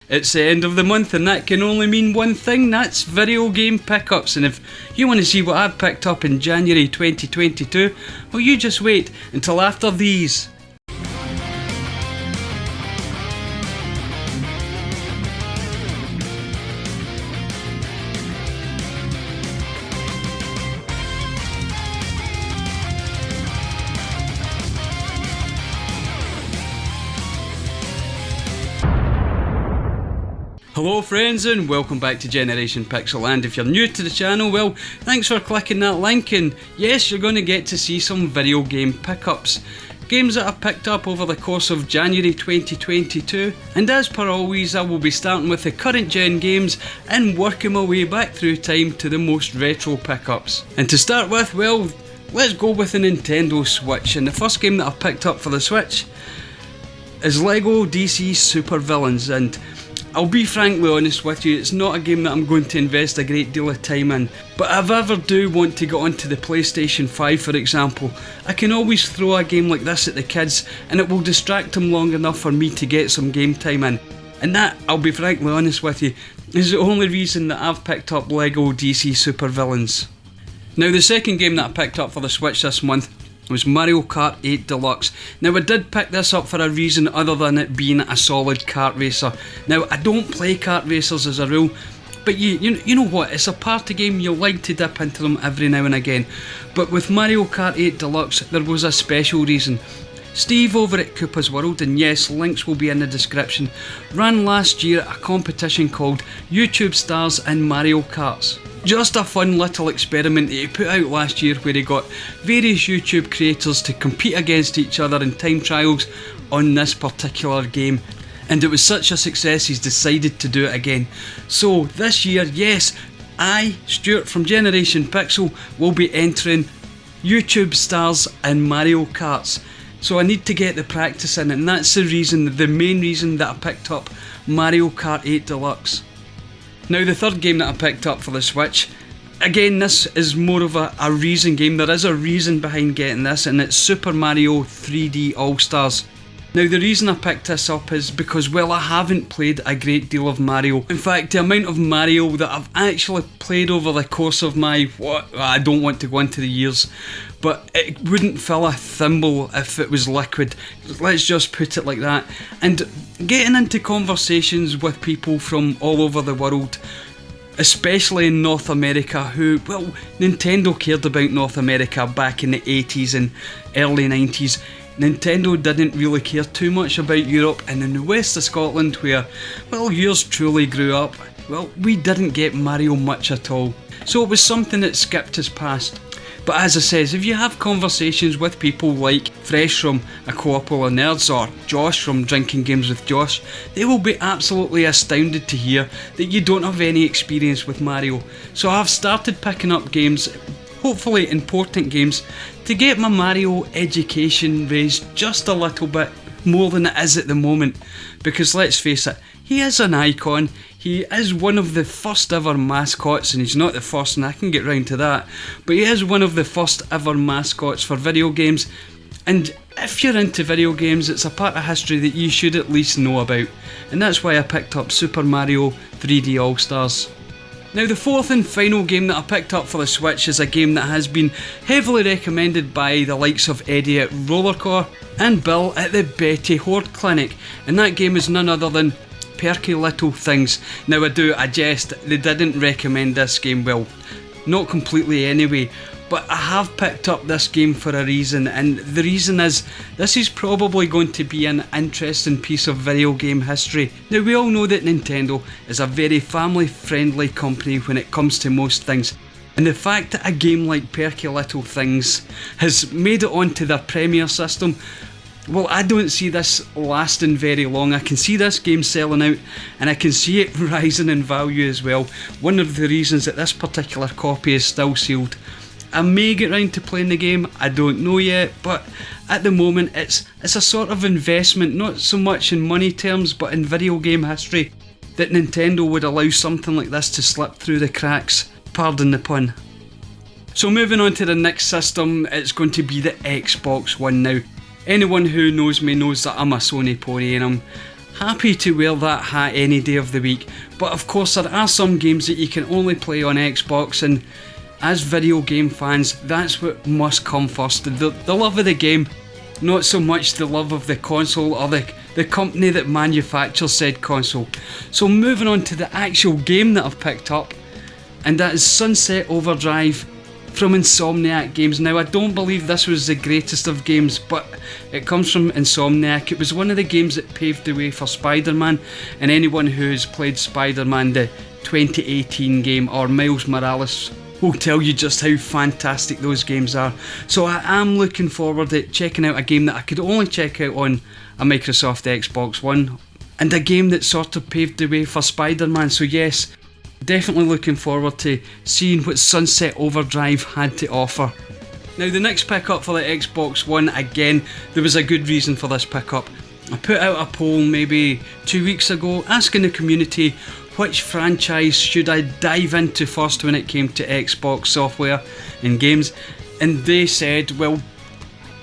It's the end of the month and that can only mean one thing, that's video game pickups. And if you want to see what I've picked up in January 2022, well, you just wait until after these. Hello friends and welcome back to Generation Pixel, and if you're new to the channel, well, thanks for clicking that link, and yes, you're going to get to see some video game pickups. Games that I've picked up over the course of January 2022, and as per always I will be starting with the current gen games and working my way back through time to the most retro pickups. And to start with, well, let's go with the Nintendo Switch, and the first game that I've picked up for the Switch is LEGO DC Super Villains, and I'll be frankly honest with you, it's not a game that I'm going to invest a great deal of time in, but if I ever do want to get onto the PlayStation 5 for example, I can always throw a game like this at the kids and it will distract them long enough for me to get some game time in. And that, I'll be frankly honest with you, is the only reason that I've picked up LEGO DC Super Villains. Now the second game that I picked up for the Switch this month was Mario Kart 8 Deluxe. Now I did pick this up for a reason other than it being a solid kart racer. Now I don't play kart racers as a rule, but you know what, it's a party game, you like to dip into them every now and again. But with Mario Kart 8 Deluxe there was a special reason. Steve over at Koopa's World, and yes, links will be in the description, ran last year a competition called YouTube Stars in Mario Karts. Just a fun little experiment that he put out last year where he got various YouTube creators to compete against each other in time trials on this particular game. And it was such a success he's decided to do it again. So this year, yes, I, Stuart from Generation Pixel, will be entering YouTube Stars in Mario Karts. So I need to get the practice in, and that's the main reason that I picked up Mario Kart 8 Deluxe. Now the third game that I picked up for the Switch, again this is more of a reason game, there is a reason behind getting this, and it's Super Mario 3D All-Stars. Now the reason I picked this up is because, well, I haven't played a great deal of Mario. In fact, the amount of Mario that I've actually played over the course of my, I don't want to go into the years, but it wouldn't fill a thimble if it was liquid, let's just put it like that. And getting into conversations with people from all over the world, especially in North America, who, well, Nintendo cared about North America back in the 80s and early 90s. Nintendo didn't really care too much about Europe, and in the west of Scotland where, well, yours truly grew up, well, we didn't get Mario much at all. So it was something that skipped us past. But as I says, if you have conversations with people like Fresh from a Co-ople of Nerds or Josh from Drinking Games with Josh, they will be absolutely astounded to hear that you don't have any experience with Mario. So I've started picking up games, hopefully important games, to get my Mario education raised just a little bit more than it is at the moment. Because let's face it, he is an icon, he is one of the first ever mascots, and he's not the first, and I can get round to that, but he is one of the first ever mascots for video games, and if you're into video games, it's a part of history that you should at least know about, and that's why I picked up Super Mario 3D All-Stars. Now the fourth and final game that I picked up for the Switch is a game that has been heavily recommended by the likes of Eddie at RollerXCore and Bill at the Betty Horde Clinic, and that game is none other than Perky Little Things. Now I jest, they didn't recommend this game, well, not completely anyway, but I have picked up this game for a reason, and the reason is this is probably going to be an interesting piece of video game history. Now we all know that Nintendo is a very family friendly company when it comes to most things, and the fact that a game like Perky Little Things has made it onto their Premier system, well, I don't see this lasting very long. I can see this game selling out, and I can see it rising in value as well. One of the reasons that this particular copy is still sealed. I may get round to playing the game, I don't know yet, but at the moment it's a sort of investment, not so much in money terms but in video game history, that Nintendo would allow something like this to slip through the cracks, pardon the pun. So moving on to the next system, it's going to be the Xbox One now. Anyone who knows me knows that I'm a Sony pony, and I'm happy to wear that hat any day of the week. But of course there are some games that you can only play on Xbox, and as video game fans, that's what must come first. The love of the game, not so much the love of the console or the company that manufactures said console. So moving on to the actual game that I've picked up, and that is Sunset Overdrive from Insomniac Games. Now I don't believe this was the greatest of games, but it comes from Insomniac. It was one of the games that paved the way for Spider-Man, and anyone who's played Spider-Man, the 2018 game, or Miles Morales, will tell you just how fantastic those games are. So I am looking forward to checking out a game that I could only check out on a Microsoft Xbox One, and a game that sort of paved the way for Spider-Man. So yes, definitely looking forward to seeing what Sunset Overdrive had to offer. Now the next pickup for the Xbox One, again, there was a good reason for this pickup. I put out a poll maybe 2 weeks ago asking the community which franchise should I dive into first when it came to Xbox software and games, and they said, well,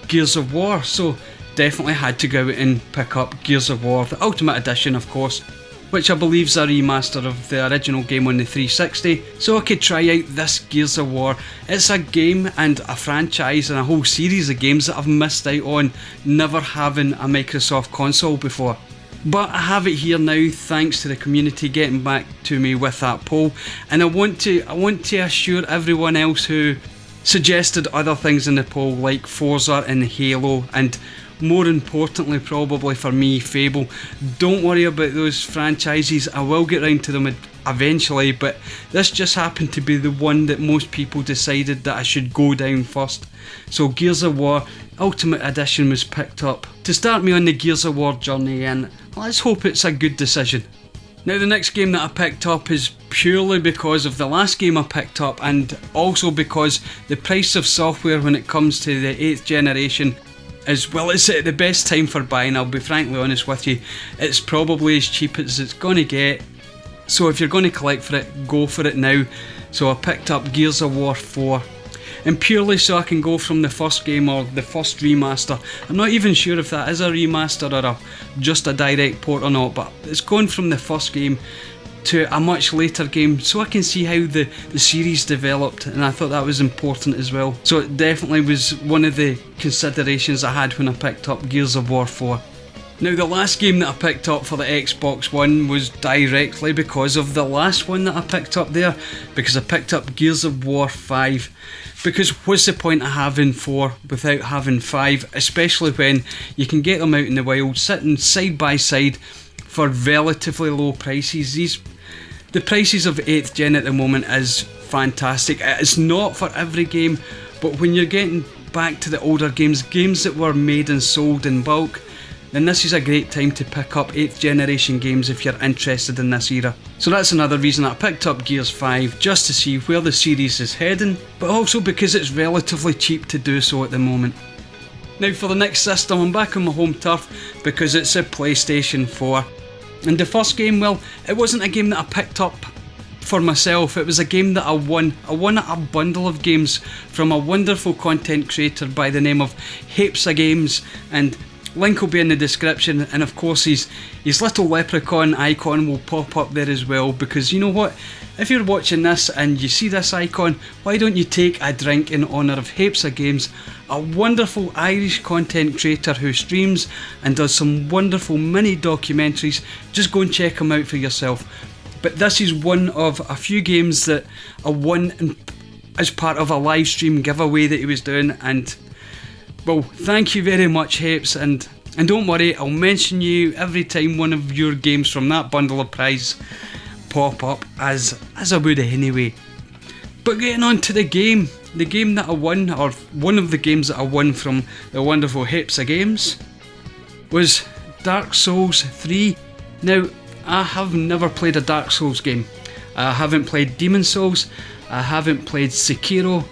Gears of War. So definitely had to go out and pick up Gears of War, the Ultimate Edition of course, which I believe is a remaster of the original game on the 360, so I could try out this Gears of War. It's a game and a franchise and a whole series of games that I've missed out on never having a Microsoft console before. But I have it here now thanks to the community getting back to me with that poll, and I want to assure everyone else who suggested other things in the poll like Forza and Halo, and more importantly probably for me, Fable. Don't worry about those franchises, I will get round to them eventually, but this just happened to be the one that most people decided that I should go down first. So Gears of War Ultimate Edition was picked up to start me on the Gears of War journey, and let's hope it's a good decision. Now the next game that I picked up is purely because of the last game I picked up, and also because the price of software when it comes to the 8th generation is, well, it's at the best time for buying. I'll be frankly honest with you, it's probably as cheap as it's going to get, so if you're going to collect for it, go for it now. So I picked up Gears of War 4, and purely so I can go from the first game or the first remaster. I'm not even sure if that is a remaster or just a direct port or not, but it's going from the first game to a much later game, so I can see how the series developed, and I thought that was important as well. So it definitely was one of the considerations I had when I picked up Gears of War 4. Now the last game that I picked up for the Xbox One was directly because of the last one that I picked up there, because I picked up Gears of War 5. Because what's the point of having 4 without having 5, especially when you can get them out in the wild sitting side by side for relatively low prices. The prices of 8th gen at the moment is fantastic. It's not for every game, but when you're getting back to the older games that were made and sold in bulk, then this is a great time to pick up 8th generation games if you're interested in this era. So that's another reason I picked up Gears 5, just to see where the series is heading, but also because it's relatively cheap to do so at the moment. Now for the next system, I'm back on my home turf because it's a PlayStation 4. And the first game, well, it wasn't a game that I picked up for myself, it was a game that I won. I won a bundle of games from a wonderful content creator by the name of HeaaapsoGamez, and link will be in the description, and of course his little leprechaun icon will pop up there as well, because you know what, if you're watching this and you see this icon, why don't you take a drink in honour of HeaaapsoGamez, a wonderful Irish content creator who streams and does some wonderful mini documentaries. Just go and check him out for yourself. But this is one of a few games that I won as part of a live stream giveaway that he was doing, and well, thank you very much, Heaps, and don't worry, I'll mention you every time one of your games from that bundle of prize pop up, as I would anyway. But getting on to the game that I won, or one of the games that I won from the wonderful HeaaapsoGamez, was Dark Souls 3. Now, I have never played a Dark Souls game. I haven't played Demon Souls, I haven't played Sekiro,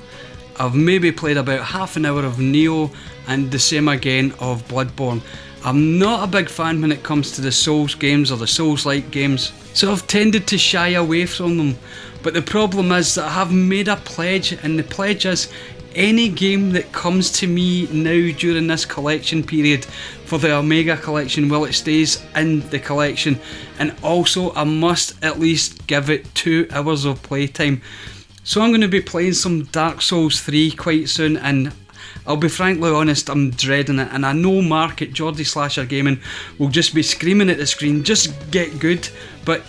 I've maybe played about half an hour of Neo, and the same again of Bloodborne. I'm not a big fan when it comes to the Souls games or the Souls-like games, so I've tended to shy away from them. But the problem is that I have made a pledge, and the pledge is any game that comes to me now during this collection period for the Omega collection, well, it stays in the collection. And also I must at least give it 2 hours of playtime. So I'm going to be playing some Dark Souls 3 quite soon, and I'll be frankly honest, I'm dreading it, and I know Mark at Geordie Slasher Gaming will just be screaming at the screen, just get good, but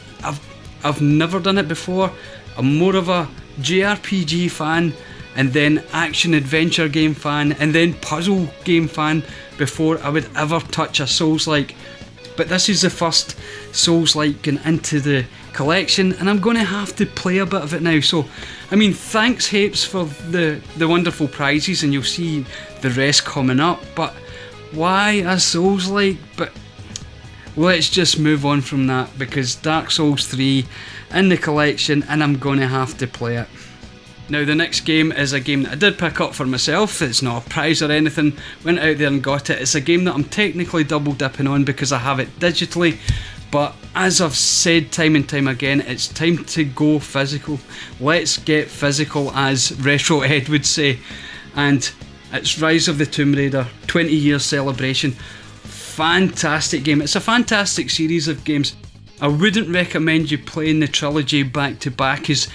I've never done it before. I'm more of a JRPG fan, and then action adventure game fan, and then puzzle game fan before I would ever touch a Souls-like. But this is the first Souls-like going into the collection, and I'm going to have to play a bit of it now. So, I mean, thanks Heaps for the wonderful prizes, and you'll see the rest coming up, but why a Souls-like? But let's just move on from that, because Dark Souls 3 in the collection, and I'm going to have to play it. Now the next game is a game that I did pick up for myself. It's not a prize or anything, went out there and got it. It's a game that I'm technically double dipping on because I have it digitally, but as I've said time and time again, it's time to go physical. Let's get physical, as Retro Ed would say. And it's Rise of the Tomb Raider 20-year celebration. Fantastic game. It's a fantastic series of games. I wouldn't recommend you playing the trilogy back to back, as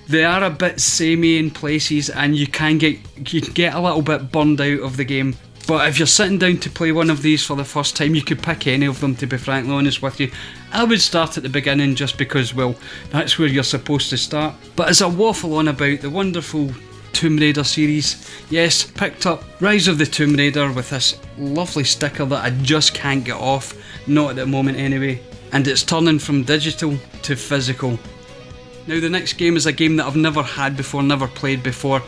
they are a bit samey in places, and you can get a little bit burned out of the game. But if you're sitting down to play one of these for the first time, you could pick any of them, to be frankly honest with you. I would start at the beginning just because, well, that's where you're supposed to start. But as I waffle on about the wonderful Tomb Raider series, yes, picked up Rise of the Tomb Raider with this lovely sticker that I just can't get off, not at the moment anyway, and it's turning from digital to physical. Now the next game is a game that I've never had before, never played before,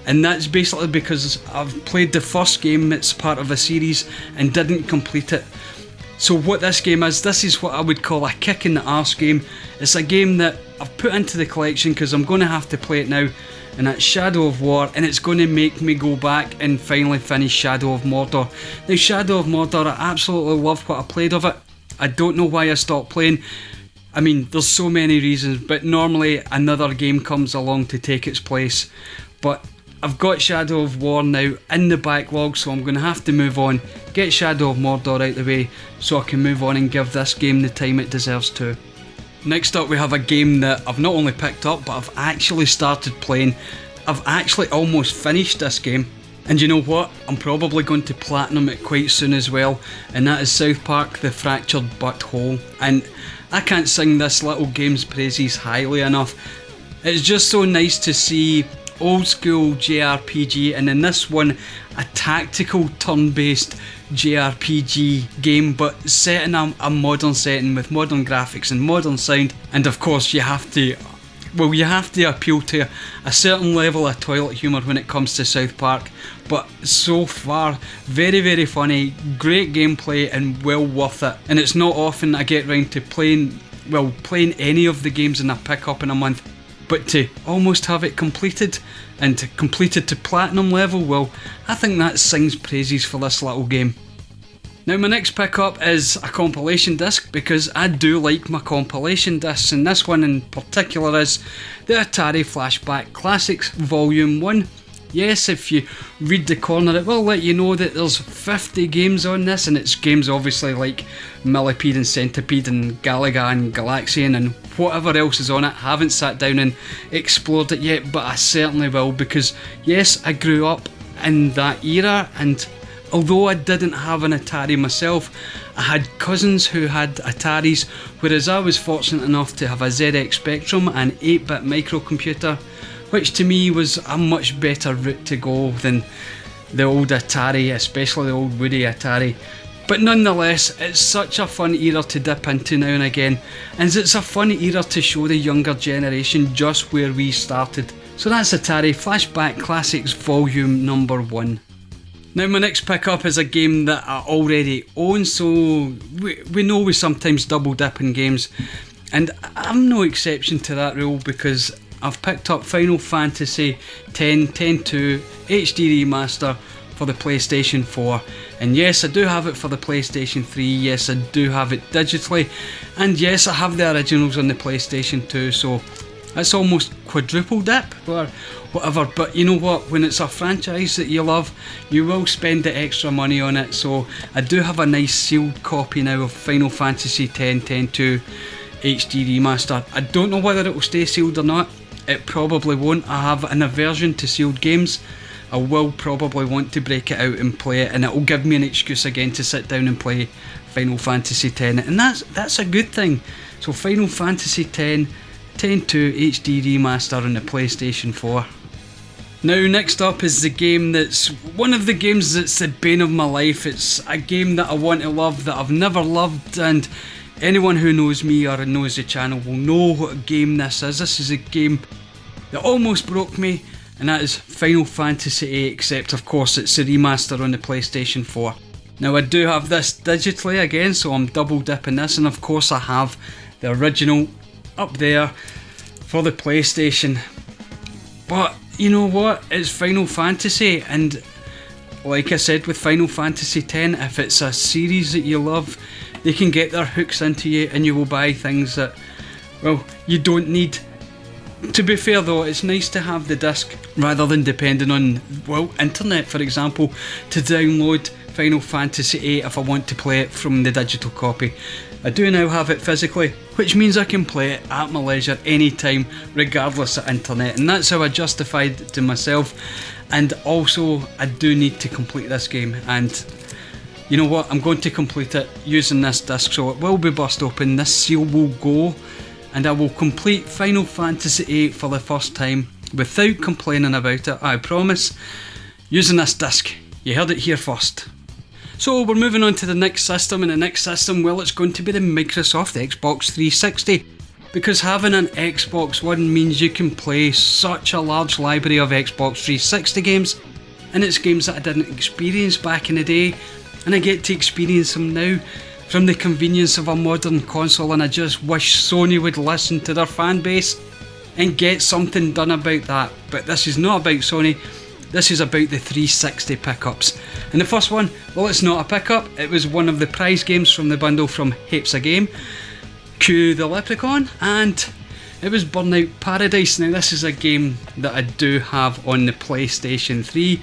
and that's basically because I've played the first game, it's part of a series, and didn't complete it. So what this game is, this is what I would call a kick in the arse game. It's a game that I've put into the collection because I'm going to have to play it now, and that's Shadow of War, and it's going to make me go back and finally finish Shadow of Mordor. Now Shadow of Mordor, I absolutely loved what I played of it. I don't know why I stopped playing. I mean, there's so many reasons, but normally another game comes along to take its place. But I've got Shadow of War now in the backlog, so I'm going to have to move on, get Shadow of Mordor out the way, so I can move on and give this game the time it deserves to. Next up we have a game that I've not only picked up, but I've actually started playing. I've actually almost finished this game. And you know what? I'm probably going to platinum it quite soon as well, and that is South Park: The Fractured Butthole. And I can't sing this little game's praises highly enough. It's just so nice to see old school JRPG, and in this one a tactical turn-based JRPG game, but set in a modern setting with modern graphics and modern sound. And of course you have to appeal to a certain level of toilet humour when it comes to South Park, but so far very, very funny, great gameplay, and well worth it. And it's not often I get round to playing any of the games in a pick up in a month, but to almost have it completed, and to complete it to platinum level, well, I think that sings praises for this little game. Now my next pickup is a compilation disc, because I do like my compilation discs, and this one in particular is the Atari Flashback Classics Volume 1. Yes, if you read the corner it will let you know that there's 50 games on this, and it's games obviously like Millipede and Centipede and Galaga and Galaxian and whatever else is on it. I haven't sat down and explored it yet, but I certainly will, because yes, I grew up in that era, and although I didn't have an Atari myself, I had cousins who had Ataris, whereas I was fortunate enough to have a ZX Spectrum, an 8-bit microcomputer, which to me was a much better route to go than the old Atari, especially the old Woody Atari. But nonetheless, it's such a fun era to dip into now and again, and it's a fun era to show the younger generation just where we started. So that's Atari Flashback Classics Volume number 1. Now my next pickup is a game that I already own, so we know we sometimes double dip in games, and I'm no exception to that rule, because I've picked up Final Fantasy X, 10-2 HD Remaster for the PlayStation 4, and yes, I do have it for the PlayStation 3, yes, I do have it digitally, and yes, I have the originals on the PlayStation 2, so That's almost quadruple dip or whatever, but you know what, when it's a franchise that you love, you will spend the extra money on it. So I do have a nice sealed copy now of Final Fantasy X 10-2 HD Remaster. I don't know whether it will stay sealed or not. It probably won't. I have an aversion to sealed games. I will probably want to break it out and play it, and it will give me an excuse again to sit down and play Final Fantasy X, and that's a good thing. So Final Fantasy X 10-2 HD Remaster on the PlayStation 4. Now next up is the game that's one of the games that's the bane of my life. It's a game that I want to love that I've never loved, and anyone who knows me or knows the channel will know what game this is. This is a game that almost broke me, and that is Final Fantasy VIII, except of course it's a remaster on the PlayStation 4. Now I do have this digitally again, so I'm double dipping this, and of course I have the original up there for the PlayStation. But you know what, it's Final Fantasy, and like I said with Final Fantasy X, if it's a series that you love, they can get their hooks into you and you will buy things that, well, you don't need. To be fair though, it's nice to have the disc rather than depending on, well, internet for example, to download Final Fantasy VIII if I want to play it from the digital copy. I do now have it physically, which means I can play it at my leisure anytime regardless of internet, and that's how I justified it to myself. And also I do need to complete this game, and you know what, I'm going to complete it using this disc, so it will be burst open, this seal will go, and I will complete Final Fantasy VIII for the first time without complaining about it, I promise, using this disc. You heard it here first. So we're moving on to the next system, and the next system, well, it's going to be the Microsoft Xbox 360, because having an Xbox One means you can play such a large library of Xbox 360 games, and it's games that I didn't experience back in the day, and I get to experience them now from the convenience of a modern console, and I just wish Sony would listen to their fan base and get something done about that. But this is not about Sony, this is about the 360 pickups. And the first one, well, it's not a pickup, it was one of the prize games from the bundle from HeaaapsoGamez, Cue the Leprechaun, and it was Burnout Paradise. Now this is a game that I do have on the PlayStation 3,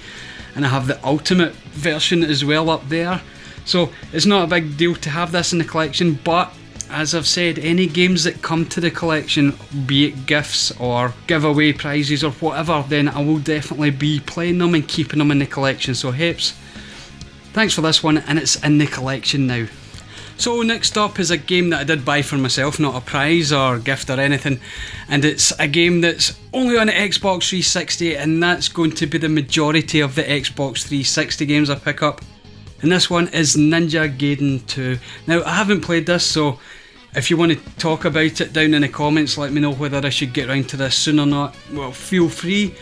and I have the Ultimate version as well up there. So it's not a big deal to have this in the collection, but as I've said, any games that come to the collection, be it gifts or giveaway prizes or whatever, then I will definitely be playing them and keeping them in the collection. So Heaps, thanks for this one, and it's in the collection now. So next up is a game that I did buy for myself, not a prize or gift or anything, and it's a game that's only on the Xbox 360, and that's going to be the majority of the Xbox 360 games I pick up. And this one is Ninja Gaiden 2. Now I haven't played this, so if you want to talk about it down in the comments, let me know whether I should get round to this soon or not, well, feel free.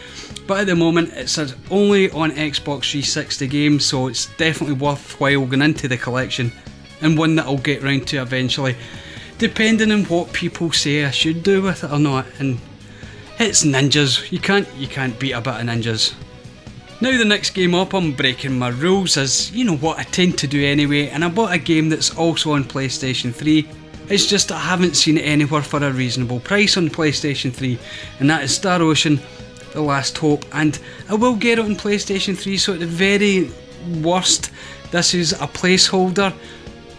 But at the moment it's only on Xbox 360 games, so it's definitely worthwhile going into the collection, and one that I'll get round to eventually, depending on what people say I should do with it or not. And it's ninjas, you can't beat a bit of ninjas. Now the next game up, I'm breaking my rules, as you know what I tend to do anyway, and I bought a game that's also on PlayStation 3. It's just I haven't seen it anywhere for a reasonable price on PlayStation 3, and that is Star Ocean: The Last Hope. And I will get it on PlayStation 3, so at the very worst this is a placeholder,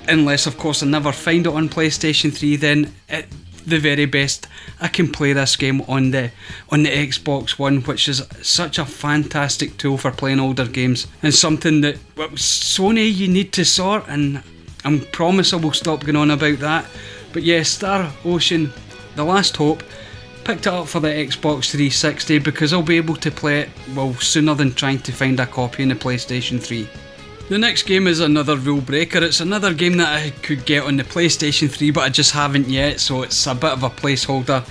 unless of course I never find it on PlayStation 3, then at the very best I can play this game on the Xbox One, which is such a fantastic tool for playing older games, and something that, well, Sony, you need to sort, and I promise I will stop going on about that. But yeah, Star Ocean: The Last Hope, picked it up for the Xbox 360 because I'll be able to play it, well, sooner than trying to find a copy in the PlayStation 3. The next game is another rule breaker. It's another game that I could get on the PlayStation 3 but I just haven't yet, so it's a bit of a placeholder,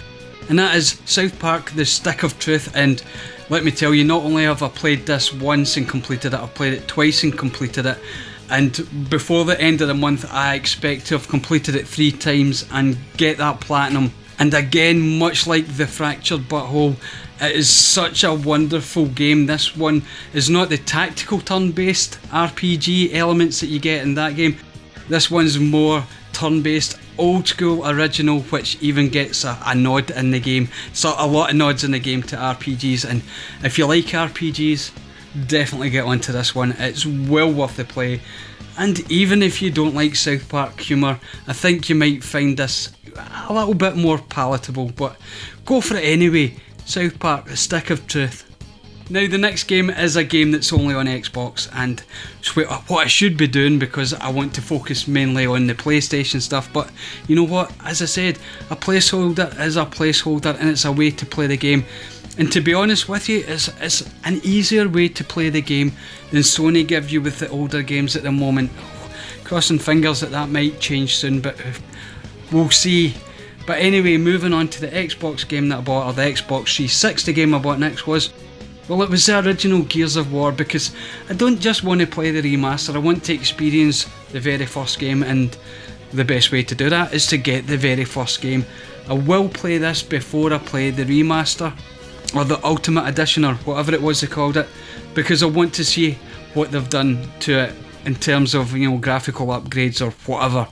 and that is South Park: The Stick of Truth. And let me tell you, not only have I played this once and completed it, I've played it twice and completed it, and before the end of the month I expect to have completed it 3 times and get that platinum. And again, much like the Fractured Butthole, it is such a wonderful game. This one is not the tactical turn-based RPG elements that you get in that game. This one's more turn-based, old school original, which even gets a nod in the game. So a lot of nods in the game to RPGs, and if you like RPGs, definitely get onto this one. It's well worth the play. And even if you don't like South Park humour, I think you might find this a little bit more palatable, but go for it anyway. South Park, the stick of truth. Now the next game is a game that's only on Xbox, and it's what I should be doing because I want to focus mainly on the PlayStation stuff, but you know what, as I said, a placeholder is a placeholder and it's a way to play the game. And to be honest with you, it's an easier way to play the game than Sony give you with the older games at the moment. Crossing fingers that might change soon, but we'll see. But anyway, moving on to the Xbox game that I bought, or the Xbox 360 game I bought next was, well, it was the original Gears of War, because I don't just want to play the remaster, I want to experience the very first game, and the best way to do that is to get the very first game. I will play this before I play the remaster, or the Ultimate Edition, or whatever it was they called it, because I want to see what they've done to it in terms of, you know, graphical upgrades or whatever,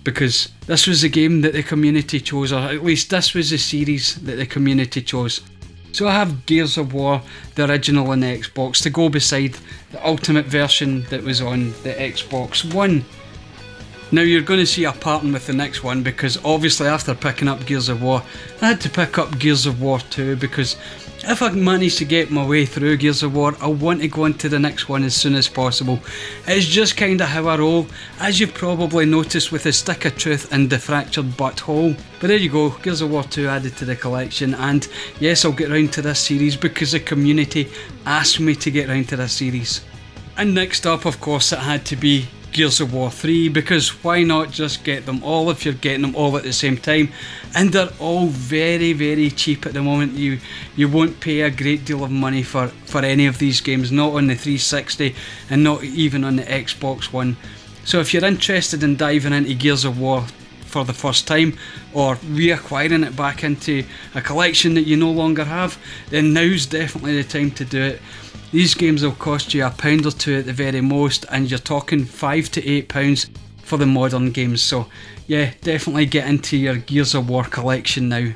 because this was the game that the community chose, or at least this was the series that the community chose. So I have Gears of War, the original on the Xbox, to go beside the Ultimate version that was on the Xbox One. Now you're going to see a pattern with the next one, because obviously after picking up Gears of War, I had to pick up Gears of War 2, because if I manage to get my way through Gears of War, I want to go into the next one as soon as possible. It's just kind of how I roll, as you've probably noticed with the Stick of Truth and the Fractured Butthole. But there you go, Gears of War 2 added to the collection, and yes, I'll get round to this series because the community asked me to get round to this series. And next up, of course, it had to be Gears of War 3, because why not just get them all if you're getting them all at the same time, and they're all very, very cheap at the moment. You won't pay a great deal of money for any of these games, not on the 360 and not even on the Xbox One. So if you're interested in diving into Gears of War for the first time, or reacquiring it back into a collection that you no longer have, then now's definitely the time to do it. These games will cost you £1 or £2 at the very most, and you're talking £5 to £8 for the modern games. So yeah, definitely get into your Gears of War collection now.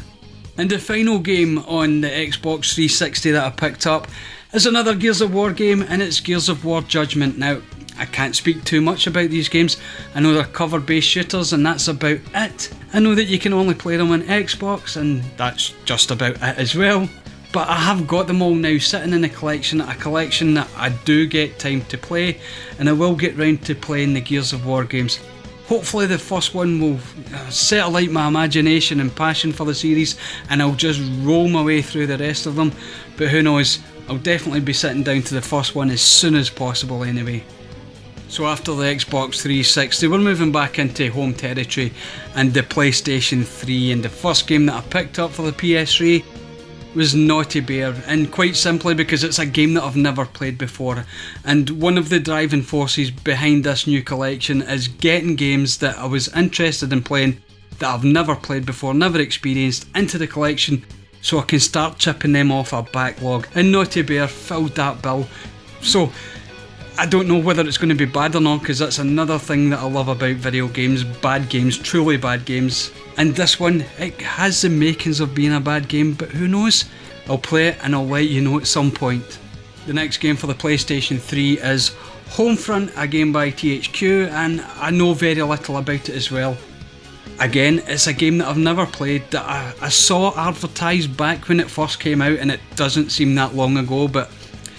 And the final game on the Xbox 360 that I picked up is another Gears of War game, and it's Gears of War Judgement. Now, I can't speak too much about these games. I know they're cover-based shooters, and that's about it. I know that you can only play them on Xbox, and that's just about it as well. But I have got them all now sitting in a collection that I do get time to play, and I will get round to playing the Gears of War games. Hopefully the first one will set alight my imagination and passion for the series, and I'll just roll my way through the rest of them, but who knows, I'll definitely be sitting down to the first one as soon as possible anyway. So after the Xbox 360, we're moving back into home territory and the PlayStation 3, and the first game that I picked up for the PS3 was Naughty Bear, and quite simply because it's a game that I've never played before, and one of the driving forces behind this new collection is getting games that I was interested in playing that I've never played before, never experienced, into the collection, so I can start chipping them off a backlog, and Naughty Bear filled that bill. So I don't know whether it's going to be bad or not, because that's another thing that I love about video games, bad games, truly bad games. And this one, it has the makings of being a bad game, but who knows? I'll play it and I'll let you know at some point. The next game for the PlayStation 3 is Homefront, a game by THQ, and I know very little about it as well. Again, it's a game that I've never played, that I saw advertised back when it first came out, and it doesn't seem that long ago, but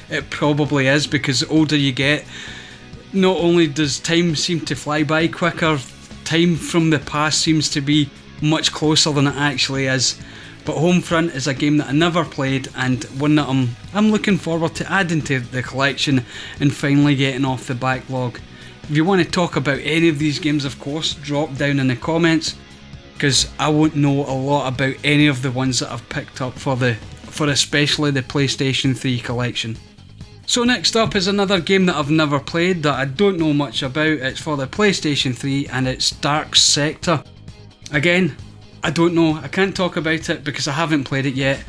it probably is, because the older you get, not only does time seem to fly by quicker, time from the past seems to be much closer than it actually is. But Homefront is a game that I never played, and one that I'm looking forward to adding to the collection and finally getting off the backlog. If you want to talk about any of these games, of course, drop down in the comments, because I won't know a lot about any of the ones that I've picked up for especially the PlayStation 3 collection. So next up is another game that I've never played, that I don't know much about. It's for the PlayStation 3, and it's Dark Sector. Again, I don't know, I can't talk about it because I haven't played it yet.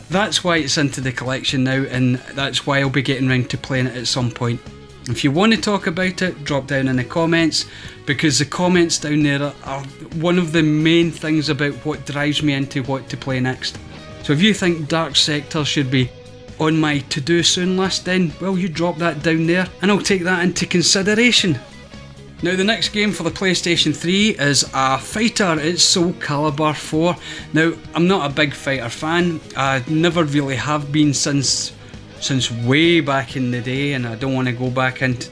That's why it's into the collection now, and that's why I'll be getting round to playing it at some point. If you want to talk about it, drop down in the comments, because the comments down there are one of the main things about what drives me into what to play next. So if you think Dark Sector should be on my to-do soon list, then, well, you drop that down there and I'll take that into consideration. Now the next game for the PlayStation 3 is a fighter. It's Soul Calibur 4. Now, I'm not a big fighter fan. I never really have been since way back in the day, and I don't want to go back into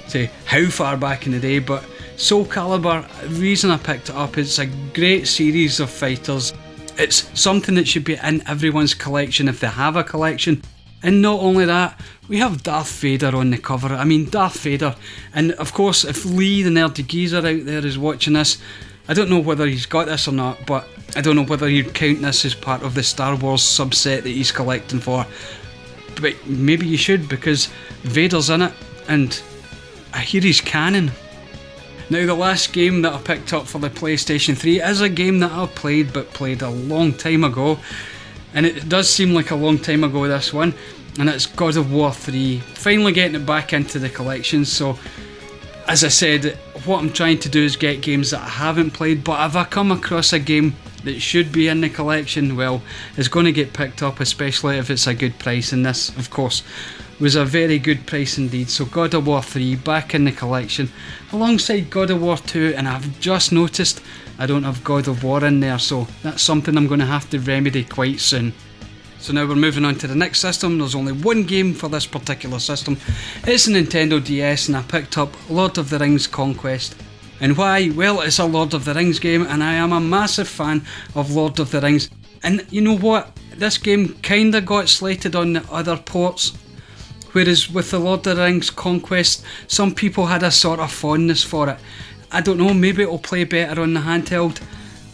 say how far back in the day, but Soul Calibur, the reason I picked it up, it's a great series of fighters. It's something that should be in everyone's collection if they have a collection. And not only that, we have Darth Vader on the cover. I mean, Darth Vader. And of course, if Lee the Nerdy Geezer out there is watching this, I don't know whether he's got this or not, but I don't know whether you'd count this as part of the Star Wars subset that he's collecting for. But maybe you should, because Vader's in it, and I hear he's canon. Now the last game that I picked up for the PlayStation 3 is a game that I've played, but played a long time ago. And it does seem like a long time ago, this one. And it's God of War 3. Finally getting it back into the collection. So, as I said, what I'm trying to do is get games that I haven't played. But if I come across a game that should be in the collection, well, it's going to get picked up, especially if it's a good price. And this, of course, was a very good price indeed. So God of War 3 back in the collection alongside God of War 2, and I've just noticed I don't have God of War in there, so that's something I'm going to have to remedy quite soon. So now we're moving on to the next system. There's only one game for this particular system. It's a Nintendo DS, and I picked up Lord of the Rings Conquest. And why? Well, it's a Lord of the Rings game, and I am a massive fan of Lord of the Rings. And you know what? This game kinda got slated on the other ports. Whereas with the Lord of the Rings Conquest, some people had a sort of fondness for it. I don't know, maybe it'll play better on the handheld.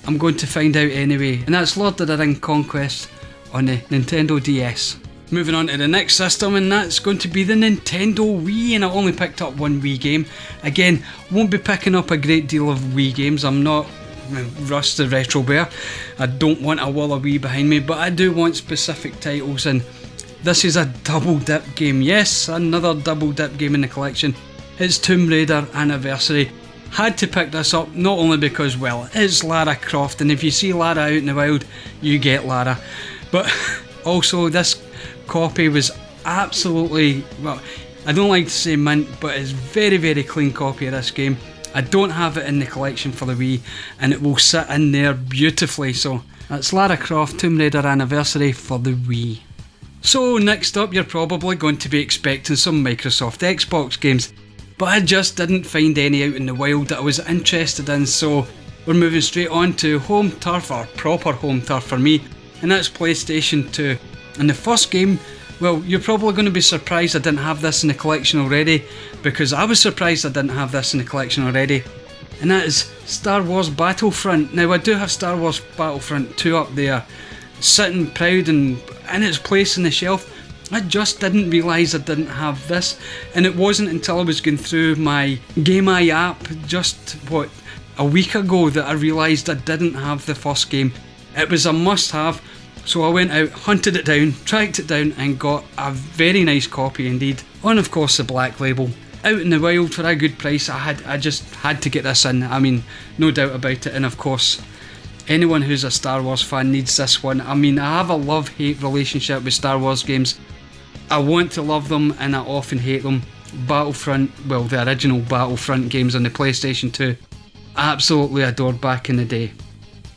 I'm going to find out anyway. And that's Lord of the Rings Conquest on the Nintendo DS. Moving on to the next system, and that's going to be the Nintendo Wii, and I only picked up one Wii game. Again, won't be picking up a great deal of Wii games. I'm not Russ the Retro Bear. I don't want a wall of Wii behind me, but I do want specific titles, and this is a double dip game. Yes, another double dip game in the collection. It's Tomb Raider Anniversary. Had to pick this up, not only because, well, it's Lara Croft, and if you see Lara out in the wild, you get Lara. But also, this copy was absolutely, well, I don't like to say mint, but it's very, very clean copy of this game. I don't have it in the collection for the Wii, and it will sit in there beautifully. So that's Lara Croft Tomb Raider Anniversary for the Wii. So next up, you're probably going to be expecting some Microsoft Xbox games, but I just didn't find any out in the wild that I was interested in, so we're moving straight on to home turf, or proper home turf for me, and that's PlayStation 2. And the first game, well, you're probably going to be surprised I didn't have this in the collection already, because I was surprised I didn't have this in the collection already, and that is Star Wars Battlefront. Now I do have Star Wars Battlefront 2 up there, sitting proud and in its place on the shelf. I just didn't realise I didn't have this, and it wasn't until I was going through my Game Eye app just, a week ago that I realised I didn't have the first game. It was a must have, so I went out, hunted it down, tracked it down, and got a very nice copy indeed, on of course the black label. Out in the wild for a good price. I just had to get this in, I mean, no doubt about it. And of course, anyone who's a Star Wars fan needs this one. I mean, I have a love-hate relationship with Star Wars games. I want to love them and I often hate them. Battlefront, well, the original Battlefront games on the PlayStation 2, I absolutely adored back in the day.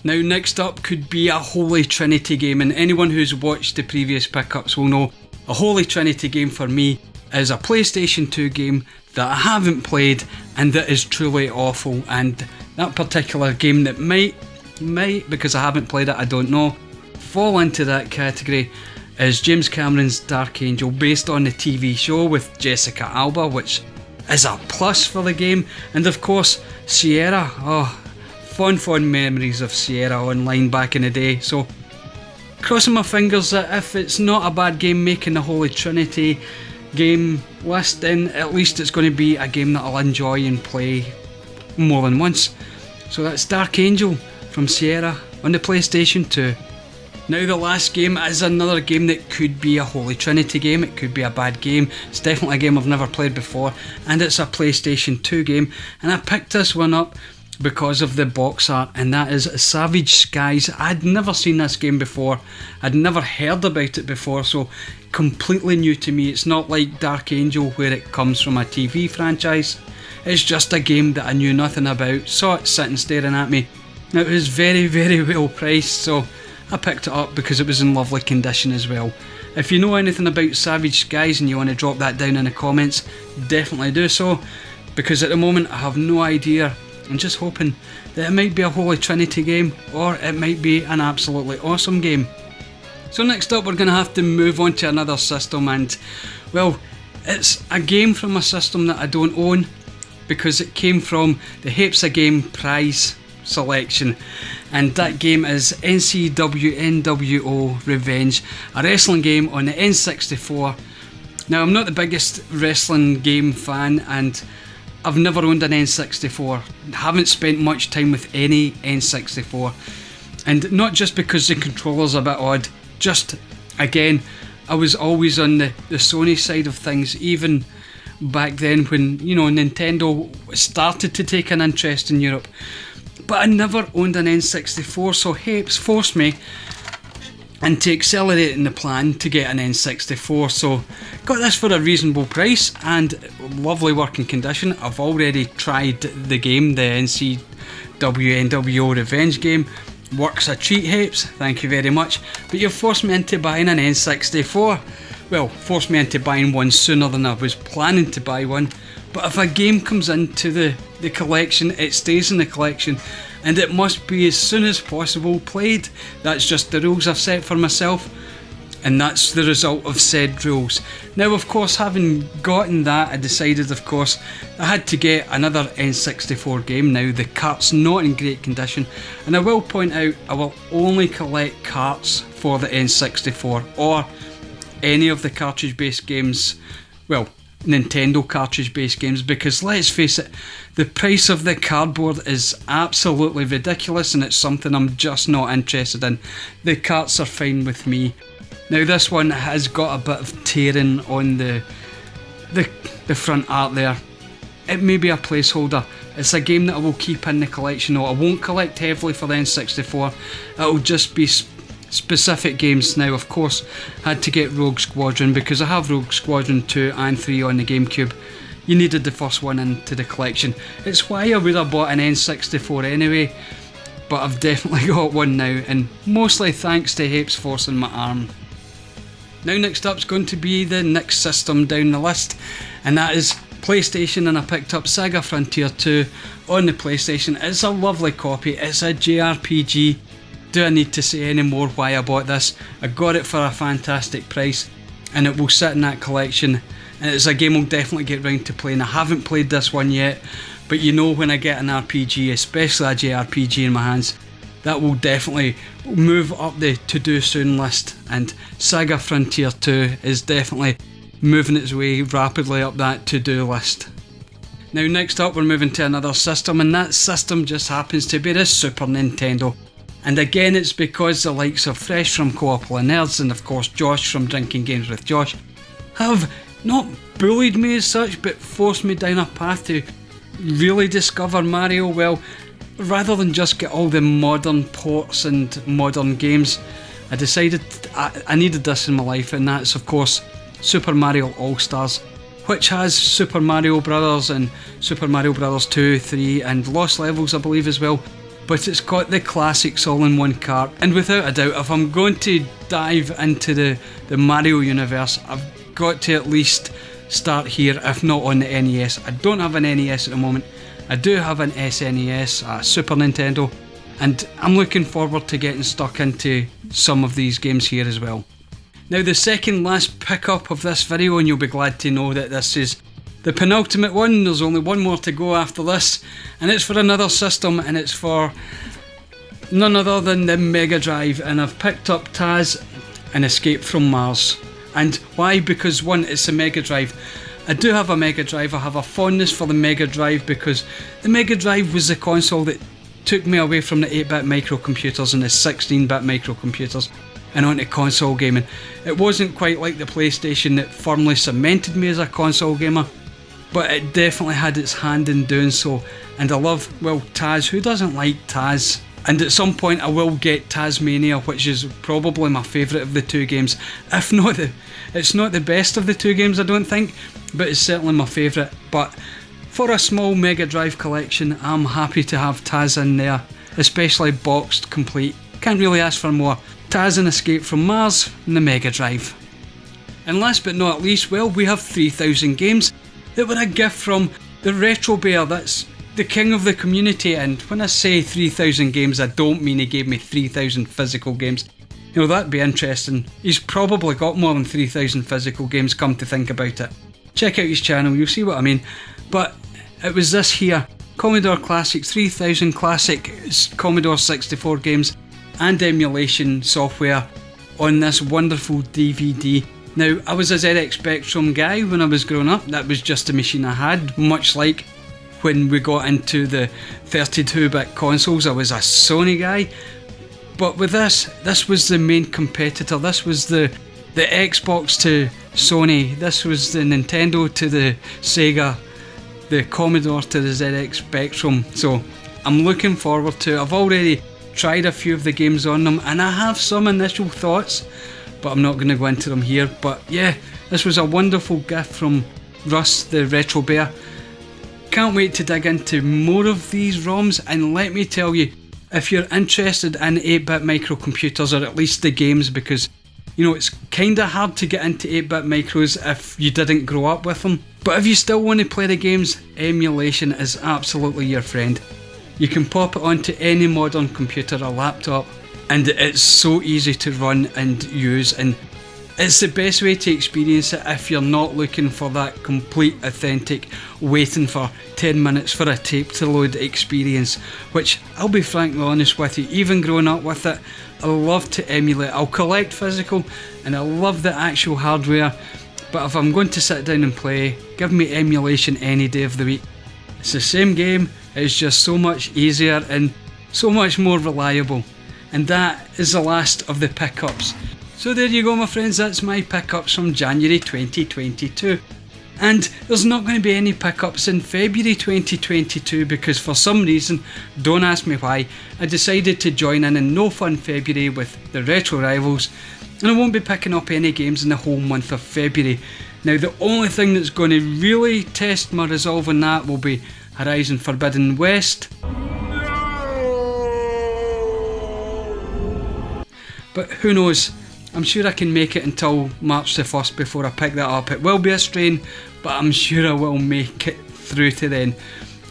Now next up could be a Holy Trinity game, and anyone who's watched the previous pickups will know a Holy Trinity game for me is a PlayStation 2 game that I haven't played and that is truly awful. And that particular game that might, because I haven't played it, I don't know, fall into that category is James Cameron's Dark Angel, based on the TV show with Jessica Alba, which is a plus for the game. And of course Sierra, fond memories of Sierra online back in the day. So crossing my fingers that if it's not a bad game making the Holy Trinity game list, then at least it's going to be a game that I'll enjoy and play more than once. So that's Dark Angel from Sierra on the PlayStation 2. Now the last game is another game that could be a Holy Trinity game, it could be a bad game, it's definitely a game I've never played before, and it's a PlayStation 2 game, and I picked this one up because of the box art, and that is Savage Skies. I'd never seen this game before, I'd never heard about it before, so completely new to me. It's not like Dark Angel where it comes from a TV franchise, it's just a game that I knew nothing about, saw it sitting staring at me. Now it was very well priced, so I picked it up because it was in lovely condition as well. If you know anything about Savage Skies and you want to drop that down in the comments, definitely do so, because at the moment I have no idea. I'm just hoping that it might be a Holy Trinity game, or it might be an absolutely awesome game. So next up we're going to have to move on to another system, and well, it's a game from a system that I don't own because it came from the HeaaapsoGamez prize selection, and that game is NCW Revenge, a wrestling game on the N64. Now I'm not the biggest wrestling game fan, and I've never owned an N64, haven't spent much time with any N64, and not just because the controller's a bit odd, just again I was always on the Sony side of things, even back then when, you know, Nintendo started to take an interest in Europe. But I never owned an N64, so Heaaps forced me into accelerating the plan to get an N64, so got this for a reasonable price and lovely working condition. I've already tried the game, the NCW Revenge game. Works a treat, Heaaps, thank you very much, but you've forced me into buying an N64. Well, forced me into buying one sooner than I was planning to buy one. But if a game comes into the collection, it stays in the collection, and it must be as soon as possible played. That's just the rules I've set for myself, and that's the result of said rules. Now of course, having gotten that, I decided of course I had to get another N64 game. Now the Kart's not in great condition, and I will point out I will only collect Karts for the N64 or any of the cartridge based games, well, Nintendo cartridge based games, because let's face it, the price of the cardboard is absolutely ridiculous and it's something I'm just not interested in. The Karts are fine with me. Now this one has got a bit of tearing on the front art there. It may be a placeholder. It's a game that I will keep in the collection though. I won't collect heavily for the N64, it'll just be specific games. Now of course I had to get Rogue Squadron because I have Rogue Squadron 2 and 3 on the GameCube. You needed the first one into the collection. It's why I would have bought an N64 anyway, but I've definitely got one now, and mostly thanks to Heaaps forcing my arm. Now next up's going to be the next system down the list, and that is PlayStation, and I picked up Saga Frontier 2 on the PlayStation. It's a lovely copy, it's a JRPG. Do I need to say any more why I bought this? I got it for a fantastic price, and it will sit in that collection, and it's a game I'll definitely get round to playing. I haven't played this one yet, but you know, when I get an RPG, especially a JRPG in my hands, that will definitely move up the to-do soon list, and Saga Frontier 2 is definitely moving its way rapidly up that to-do list. Now next up we're moving to another system, and that system just happens to be the Super Nintendo. And again, it's because the likes of Fresh from Co-ople of Nerds and of course Josh from Drinking Games with Josh have not bullied me as such, but forced me down a path to really discover Mario. Well, rather than just get all the modern ports and modern games, I decided I needed this in my life, and that's of course Super Mario All-Stars, which has Super Mario Brothers and Super Mario Brothers 2, 3 and Lost Levels I believe as well. But it's got the classics all in one cart, and without a doubt, if I'm going to dive into the Mario universe, I've got to at least start here, if not on the NES. I don't have an NES at the moment, I do have an SNES, a Super Nintendo, and I'm looking forward to getting stuck into some of these games here as well. Now the second last pickup of this video, and you'll be glad to know that this is the penultimate one, there's only one more to go after this, and it's for another system, and it's for none other than the Mega Drive, and I've picked up Taz and Escape from Mars. And why? Because one, it's a Mega Drive. I do have a Mega Drive, I have a fondness for the Mega Drive because the Mega Drive was the console that took me away from the 8-bit microcomputers and the 16-bit microcomputers. and onto console gaming. It wasn't quite like the PlayStation that firmly cemented me as a console gamer, but it definitely had its hand in doing so. And I love, well, Taz. Who doesn't like Taz? And at some point I will get Tasmania, which is probably my favourite of the two games. If not it's not the best of the two games, I don't think, but it's certainly my favourite. But for a small Mega Drive collection, I'm happy to have Taz in there, especially boxed complete. Can't really ask for more. Taz and Escape from Mars and the Mega Drive. And last but not least, well, we have 3000 games that were a gift from TheRetroBear. That's the king of the community, and when I say 3000 games, I don't mean he gave me 3000 physical games. You know, that'd be interesting. He's probably got more than 3000 physical games, come to think about it. Check out his channel, you'll see what I mean. But it was this here, Commodore Classic, 3000 classic Commodore 64 games and emulation software on this wonderful DVD. Now, I was a ZX Spectrum guy when I was growing up. That was just a machine I had, much like when we got into the 32-bit consoles, I was a Sony guy. But with this was the main competitor. This was the Xbox to Sony. This was the Nintendo to the Sega, the Commodore to the ZX Spectrum. So I'm looking forward to it. I've already tried a few of the games on them, and I have some initial thoughts, but I'm not going to go into them here. But yeah, this was a wonderful gift from Russ, the Retro Bear. Can't wait to dig into more of these ROMs, and let me tell you, if you're interested in 8-bit microcomputers, or at least the games, because you know it's kinda hard to get into 8-bit micros if you didn't grow up with them, but if you still want to play the games, emulation is absolutely your friend. You can pop it onto any modern computer or laptop, and it's so easy to run and use, and it's the best way to experience it if you're not looking for that complete authentic waiting for 10 minutes for a tape to load experience, which I'll be frankly honest with you, even growing up with it, I love to emulate. I'll collect physical and I love the actual hardware, but if I'm going to sit down and play, give me emulation any day of the week. It's the same game, it's just so much easier and so much more reliable. And that is the last of the pickups. So there you go, my friends, that's my pickups from January 2022. And there's not going to be any pickups in February 2022 because for some reason, don't ask me why, I decided to join in No Fun February with the Retro Rivals, and I won't be picking up any games in the whole month of February. Now the only thing that's going to really test my resolve on that will be Horizon Forbidden West. But who knows? I'm sure I can make it until March the 1st before I pick that up. It will be a strain, but I'm sure I will make it through to then.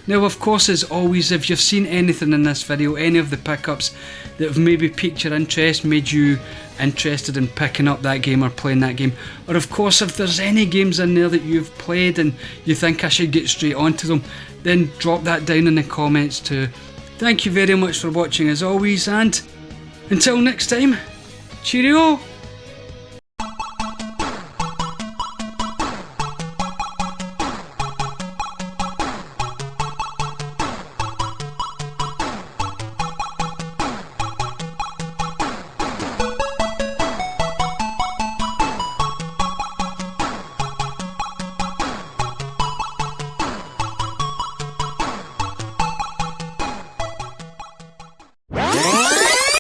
Now, of course, as always, if you've seen anything in this video, any of the pickups that have maybe piqued your interest, made you interested in picking up that game or playing that game, or of course if there's any games in there that you've played and you think I should get straight onto them, then drop that down in the comments too. Thank you very much for watching as always, and until next time, cheerio!